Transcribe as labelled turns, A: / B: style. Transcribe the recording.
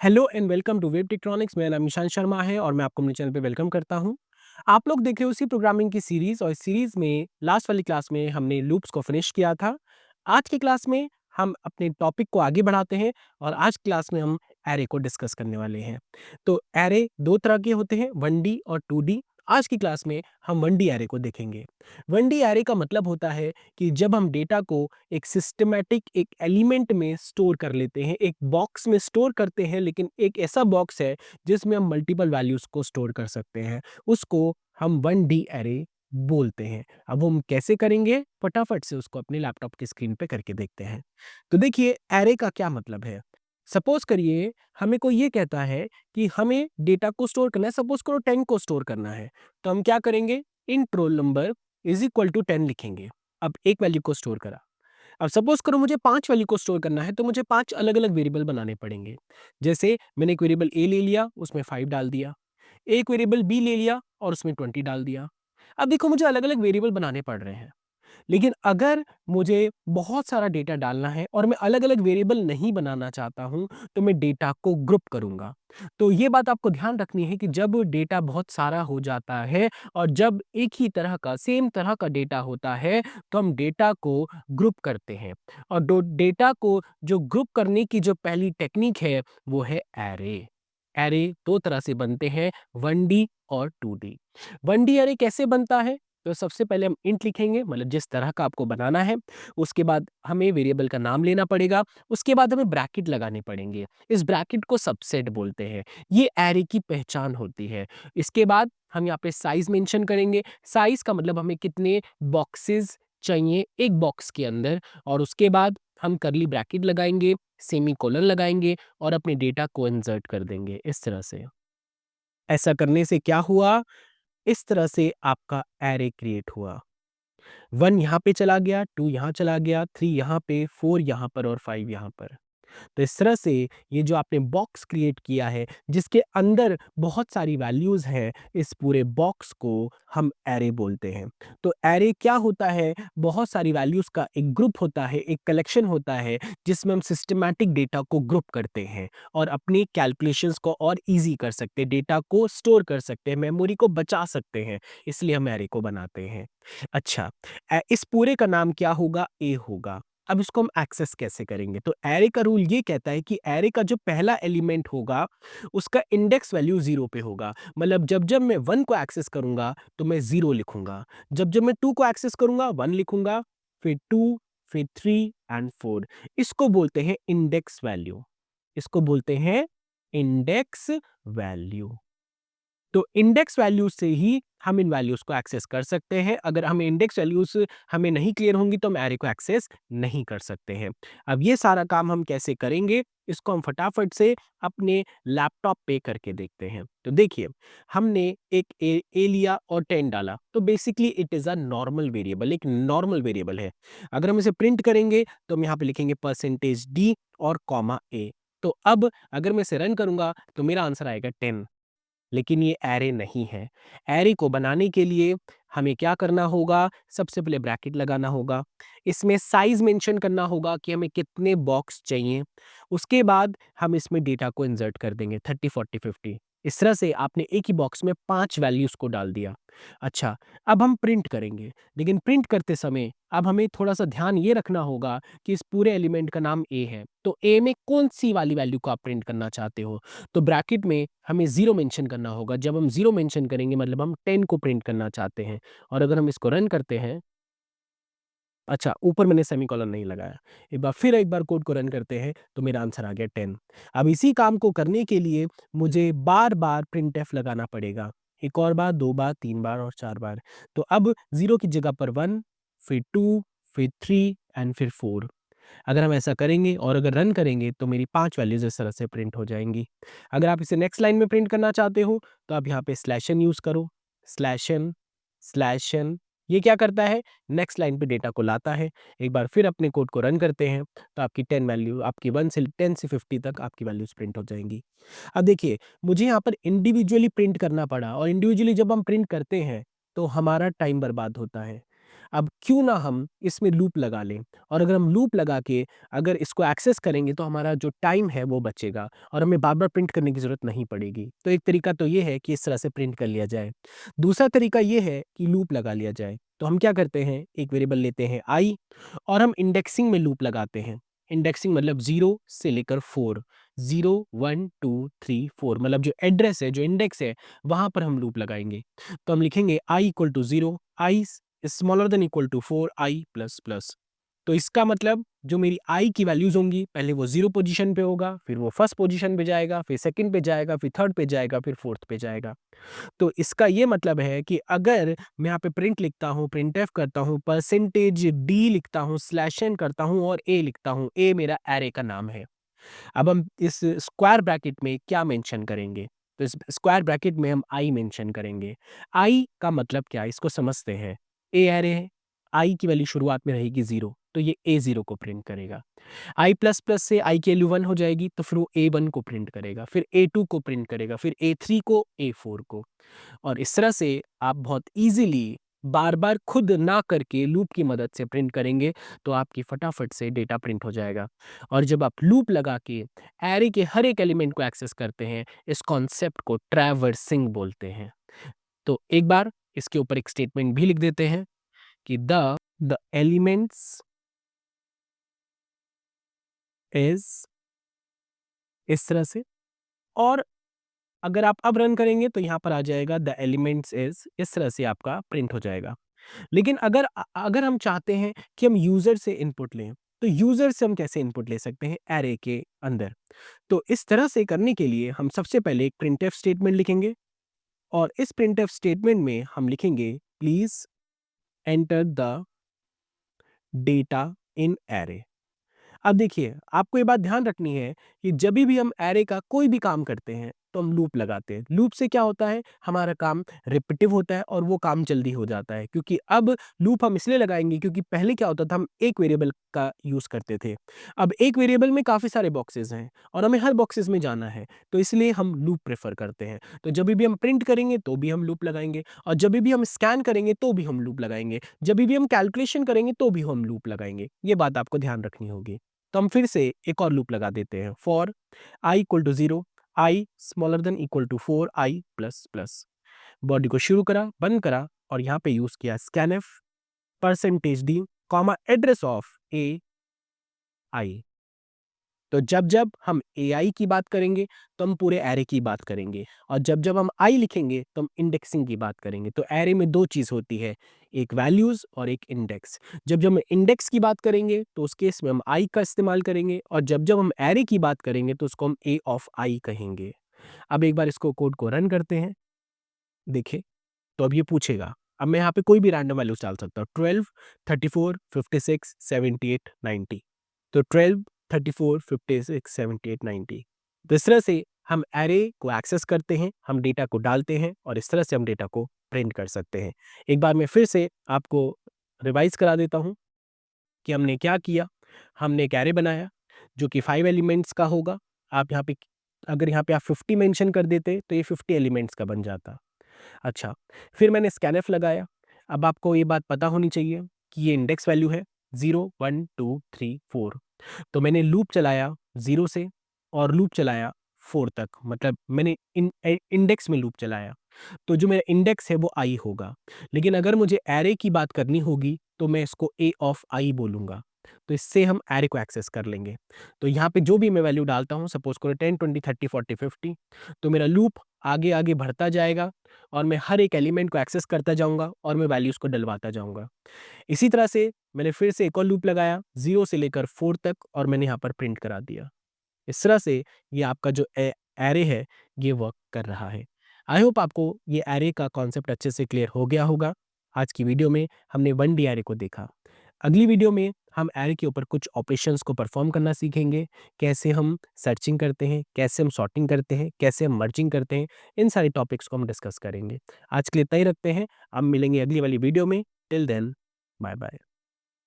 A: Hello and welcome to web tektronix. मेरा नाम ईशान शर्मा है और मैं आपको अपने चैनल पे वेलकम करता हूँ। आप लोग देख रहे हो सी प्रोग्रामिंग की सीरीज़ और इस सीरीज़ में लास्ट वाली क्लास में हमने लूप्स को फिनिश किया था। आज की क्लास में हम अपने टॉपिक को आगे बढ़ाते हैं और आज क्लास में हम एरे को डिस्कस करने वाले हैं। तो एरे 2 तरह के होते हैं, 1D और 2D। आज की क्लास में हम 1D एरे को देखेंगे। 1D एरे का मतलब होता है कि जब हम डेटा को एक सिस्टमैटिक एक एलिमेंट में स्टोर कर लेते हैं, एक बॉक्स में स्टोर करते हैं, लेकिन एक ऐसा बॉक्स है जिसमें हम मल्टीपल वैल्यूज़ को स्टोर कर सकते हैं। उसको हम 1D एरे बोलते हैं। अब हम कैसे करेंगे? फटाफट से उसको अपने लैपटॉप की स्क्रीन पे करके देखते हैं। तो देखिए एरे का क्या मतलब है? सपोज़ करिए हमें कोई ये कहता है कि हमें डेटा को स्टोर करना है, सपोज़ करो 10 को स्टोर करना है। तो हम क्या करेंगे? Int roll number is equal to 10 लिखेंगे। अब एक वैल्यू को स्टोर करा। अब सपोज़ करो मुझे 5 वैल्यू को स्टोर करना है तो मुझे 5 अलग-अलग वेरिएबल बनाने पड़ेंगे। जैसे मैंने एक वेरिएबल ए ले लिया, उसमें 5 डाल दिया। एक वेरिएबल बी ले लिया और उसमें 20 डाल दिया। अब देखो मुझे अलग-अलग वेरिएबल बनाने पड़ रहे हैं। लेकिन अगर मुझे बहुत सारा डेटा डालना है और मैं अलग-अलग वेरिएबल नहीं बनाना चाहता हूँ, तो मैं डेटा को ग्रुप करूँगा। तो ये बात आपको ध्यान रखनी है कि जब डेटा बहुत सारा हो जाता है और जब एक ही तरह का, सेम तरह का डेटा होता है, तो हम डेटा को ग्रुप करते हैं। और डेटा को जो ग्रुप करने की जो पहली टेक्नीक है, वो है एरे। एरे 2 तरह से बनते हैं, 1D और 2D। 1D एरे कैसे बनता है? तो सबसे पहले हम इंट लिखेंगे, मतलब जिस तरह का आपको बनाना है। उसके बाद हमें वेरिएबल का नाम लेना पड़ेगा। उसके बाद हमें ब्रैकेट लगाने पड़ेंगे। इस ब्रैकेट को सबसेट बोलते हैं। ये एरे की पहचान होती है। इसके बाद हम यहाँ पे साइज़ मेंशन करेंगे। साइज़ का मतलब हमें कितने बॉक्सेस चाहिए एक बॉक्स के अंदर, और उसके बाद हम कर्ली ब्रैकेट लगाएँगे, सेमीकोलन लगाएँगे और अपने डेटा को इंसर्ट कर देंगे इस तरह से। ऐसा करने से क्या हुआ? इस तरह से आपका एरे क्रिएट हुआ। 1 यहाँ पे चला गया, 2 यहाँ चला गया, 3 यहाँ पे, 4 यहाँ पर और 5 यहाँ पर। तो इस तरह से ये जो आपने बॉक्स क्रिएट किया है, जिसके अंदर बहुत सारी वैल्यूज़ हैं, इस पूरे बॉक्स को हम एरे बोलते हैं। तो एरे क्या होता है? बहुत सारी वैल्यूज़ का एक ग्रुप होता है, एक कलेक्शन होता है, जिसमें हम सिस्टमैटिक डेटा को ग्रुप करते हैं और अपनी कैलकुलेशंस को और ईज़ी कर सकते हैं, डेटा को स्टोर कर सकते हैं, मेमोरी को बचा सकते हैं, इसलिए हम एरे को बनाते हैं। अच्छा, इस पूरे का नाम क्या होगा? ए होगा। अब इसको हम एक्सेस कैसे करेंगे? तो एरे का रूल ये कहता है कि एरे का जो पहला एलिमेंट होगा, उसका इंडेक्स वैल्यू 0 पे होगा। मतलब जब-जब मैं 1 को एक्सेस करूँगा, तो मैं 0 लिखूँगा। जब-जब मैं 2 को एक्सेस करूँगा, 1 लिखूँगा, फिर 2, फिर 3 एंड 4। इसको बोलते हैं इंडेक्स वैल्यू। इसको बोलते हैं इंडेक्स वैल्यू। तो इंडेक्स वैल्यूज़ से ही हम इन वैल्यूज़ को एक्सेस कर सकते हैं। अगर हमें इंडेक्स वैल्यूज़ हमें नहीं क्लियर होंगी तो हम एरे को एक्सेस नहीं कर सकते हैं। अब ये सारा काम हम कैसे करेंगे? इसको हम फटाफट से अपने लैपटॉप पे करके देखते हैं। तो देखिए, हमने एक ए लिया और 10 डाला, तो basically it is a normal variable, एक नॉर्मल वेरिएबल है। अगर हम इसे प्रिंट करेंगे तो हम यहाँ पे लिखेंगे परसेंटेज डी और कॉमा ए। तो अब अगर मैं इसे रन करूँगा तो मेरा आंसर आएगा 10। लेकिन ये एरे नहीं है। एरे को बनाने के लिए हमें क्या करना होगा? सबसे पहले ब्रैकेट लगाना होगा। इसमें साइज़ मेंशन करना होगा कि हमें कितने बॉक्स चाहिए। उसके बाद हम इसमें डेटा को इंसर्ट कर देंगे 30, 40, 50। इस तरह से आपने एक ही बॉक्स में 5 वैल्यूज़ को डाल दिया। अच्छा, अब हम प्रिंट करेंगे, लेकिन प्रिंट करते समय अब हमें थोड़ा-सा ध्यान ये रखना होगा कि इस पूरे एलिमेंट का नाम ए है। तो ए में कौन-सी वाली वैल्यू को आप प्रिंट करना चाहते हो? तो ब्रैकेट में हमें 0 मेंशन करना होगा। जब हम 0 मेंशन करेंगे मतलब हम 10 को प्रिंट करना चाहते हैं, और अगर हम इसको रन करते हैं, अच्छा, ऊपर मैंने सेमीकोलन नहीं लगाया। एक बार कोड को रन करते हैं तो मेरा आंसर आ गया 10। अब इसी काम को करने के लिए मुझे बार-बार प्रिंटफ लगाना पड़ेगा। एक और बार, 2 बार, 3 बार और 4 बार। तो अब 0 की जगह पर 1, फिर 2, फिर 3 एंड फिर 4। अगर हम ऐसा करेंगे और अगर रन करेंगे तो मेरी 5 वैल्यूज़ इस तरह से प्रिंट हो जाएँगी। अगर आप इसे नेक्स्ट लाइन में प्रिंट करना चाहते हो तो आप यहाँ पे स्लैश एन यूज़ करो। स्लैश एन ये क्या करता है? नेक्स्ट लाइन पे डेटा को लाता है। एक बार फिर अपने कोड को रन करते हैं तो आपकी 10 वैल्यू, आपकी 1 से 10 से 50 तक आपकी वैल्यूज़ प्रिंट हो जाएँगी। अब देखिए, मुझे यहाँ पर इंडिविजुअली प्रिंट करना पड़ा, और इंडिविजुअली जब हम प्रिंट करते हैं तो हमारा टाइम बर्बाद होता है। अब क्यों ना हम इसमें लूप लगा लें, और अगर हम लूप लगा के अगर इसको एक्सेस करेंगे तो हमारा जो टाइम है वो बचेगा और हमें बार-बार प्रिंट करने की ज़रूरत नहीं पड़ेगी। तो एक तरीका तो ये है कि इस तरह से प्रिंट कर लिया जाए। दूसरा तरीका ये है कि लूप लगा लिया जाए। तो हम क्या करते हैं, एक वेरिएबल लेते हैं i और हम इंडेक्सिंग में लूप लगाते हैं। इंडेक्सिंग मतलब 0 से लेकर 4, 0, 1, 2, 3, 4 मतलब जो एड्रेस है, जो इंडेक्स है, वहाँ पर हम लूप लगाएँगे। तो हम लिखेंगे i equal to 0, i smaller than equal to 4 i plus plus. तो इसका मतलब जो मेरी i की वैल्यूज़ होंगी, पहले वो 0 पोजीशन पे होगा, फिर वो फर्स्ट पोजीशन पे जाएगा, फिर सेकंड पे जाएगा, फिर थर्ड पे जाएगा, फिर फोर्थ पे जाएगा। तो इसका ये मतलब है कि अगर मैं यहाँ पे प्रिंट लिखता हूँ, प्रिंटफ करता हूँ, परसेंटेज डी लिखता हूँ, स्लैश एन करता हूँ और ए लिखता हूँ, ए मेरा एरे का नाम है। अब हम इस स्क्वायर ब्रैकेट में क्या मेंशन करेंगे? तो इस स्क्वायर ब्रैकेट में हम आई मेंशन करेंगे। आई का मतलब क्या है इसको समझते हैं। ए एरे है, आई की वैल्यू शुरुआत में रहेगी 0, तो ये ए 0 को प्रिंट करेगा। आई प्लस प्लस से आई की वैल्यू 1 हो जाएगी तो फिर वो ए 1 को प्रिंट करेगा, फिर ए 2 को प्रिंट करेगा, फिर ए 3 को, ए 4 को। और इस तरह से आप बहुत ईज़िली बार-बार खुद ना करके लूप की मदद से प्रिंट करेंगे, तो आपकी फटाफट से डेटा प्रिंट हो जाएगा। और जब आप लूप लगा के एरे के हर एक एलिमेंट को एक्सेस करते हैं, इस कॉन्सेप्ट को ट्रैवर्सिंग बोलते हैं। तो एक बार इसके ऊपर एक स्टेटमेंट भी लिख देते हैं कि द एलिमेंट्स इज़ इस तरह से, और अगर आप अब रन करेंगे तो यहाँ पर आ जाएगा द एलिमेंट्स इज़, इस तरह से आपका प्रिंट हो जाएगा। लेकिन अगर हम चाहते हैं कि हम यूज़र से इनपुट लें, तो यूज़र से हम कैसे इनपुट ले सकते हैं एरे के अंदर? तो इस तरह से करने के लिए हम सबसे पहले एक प्रिंटफ स्टेटमेंट लिखेंगे और इस प्रिंटफ स्टेटमेंट में हम लिखेंगे please enter the data in array. अब देखिए, आपको ये बात ध्यान रखनी है कि जभी भी हम एरे का कोई भी काम करते हैं, तो हम लूप लगाते हैं। लूप से क्या होता है, हमारा काम रिपिटिव होता है और वो काम जल्दी हो जाता है। क्योंकि अब लूप हम इसलिए लगाएँगे क्योंकि पहले क्या होता था, हम एक वेरिएबल का यूज़ करते थे। अब एक वेरिएबल में काफ़ी सारे बॉक्सेस हैं और हमें हर बॉक्सेस में जाना है, तो इसलिए हम लूप प्रेफ़र करते हैं। तो जभी भी हम प्रिंट करेंगे, तो भी हम लूप लगाएँगे और जभी भी हम स्कैन करेंगे, तो भी हम लूप लगाएँगे। जभी भी हम कैलकुलेशन करेंगे, तो भी हम लूप लगाएँगे। ये बात आपको ध्यान रखनी होगी। तो हम फिर से एक और लूप लगा देते हैं for i equal to 0, i smaller than equal to 4 i plus plus. Body को शुरू करा, बंद करा और यहाँ पे यूज किया scanf percentage D comma address of a I. तो जब-जब हम एआई की बात करेंगे, तो हम पूरे एरे की बात करेंगे और जब-जब हम आई लिखेंगे, तो हम इंडेक्सिंग की बात करेंगे। तो एरे में 2 चीज़ होती है, एक वैल्यूज़ और एक इंडेक्स। जब-जब हम इंडेक्स की बात करेंगे, तो उस केस में हम आई का इस्तेमाल करेंगे और जब-जब हम एरे की बात करेंगे, तो उसको हम ए ऑफ आई कहेंगे। अब एक बार इसको कोड को रन करते हैं, देखिए, तो अब ये पूछेगा। अब मैं यहाँ पे कोई भी रैंडम वैल्यूज़ डाल सकता हूँ, 12, 34, 56, 78, 90। तो 12, 34, 56, 78, 90। तो इस तरह से हम एरे को एक्सेस करते हैं, हम डेटा को डालते हैं और इस तरह से हम डेटा को प्रिंट कर सकते हैं। एक बार मैं फिर से आपको रिवाइज़ करा देता हूँ कि हमने क्या किया। हमने एक एरे बनाया जो कि 5 एलिमेंट्स का होगा। आप यहाँ पे अगर यहाँ पे आप 50 मेंशन कर देते तो ये 50 एलिमेंट्स का बन जाता। अच्छा, फिर मैंने स्कैनफ लगाया। अब आपको ये बात पता होनी चाहिए कि ये इंडेक्स वैल्यू है 0, 1, 2, 3, 4। तो मैंने लूप चलाया 0 से और लूप चलाया 4 तक, मतलब मैंने इंडेक्स में लूप चलाया। तो जो मेरा इंडेक्स है वो i होगा। लेकिन अगर मुझे एरे की बात करनी होगी तो मैं इसको a ऑफ i बोलूँगा। तो इससे हम एरे को एक्सेस कर लेंगे। तो यहाँ पे जो भी मैं वैल्यू डालता हूँ, सपोज़ करो 10, 20, 30, 40, 50, तो मेरा लूप आगे-आगे बढ़ता जाएगा और मैं हर एक एलिमेंट को एक्सेस करता जाऊँगा और मैं वैल्यूज़ को डलवाता जाऊँगा। इसी तरह से मैंने फिर से एक और लूप लगाया 0 से लेकर 4 तक और मैंने यहाँ पर प्रिंट करा दिया। इस तरह से ये आपका जो एरे है, ये वर्क कर रहा है। आई होप आपको ये एरे का कॉन्सेप्ट अच्छे से क्लियर हो गया होगा। आज की वीडियो में हमने 1D एरे को देखा। अगली वीडियो में हम एरे के ऊपर कुछ ऑपरेशंस को परफॉर्म करना सीखेंगे। कैसे हम सर्चिंग करते हैं, कैसे हम सॉर्टिंग करते हैं, कैसे हम मर्जिंग करते हैं, इन सारे टॉपिक्स को हम डिस्कस करेंगे। आज के लिए इतना ही रखते हैं। अब मिलेंगे अगली वाली वीडियो में। Till then, bye bye.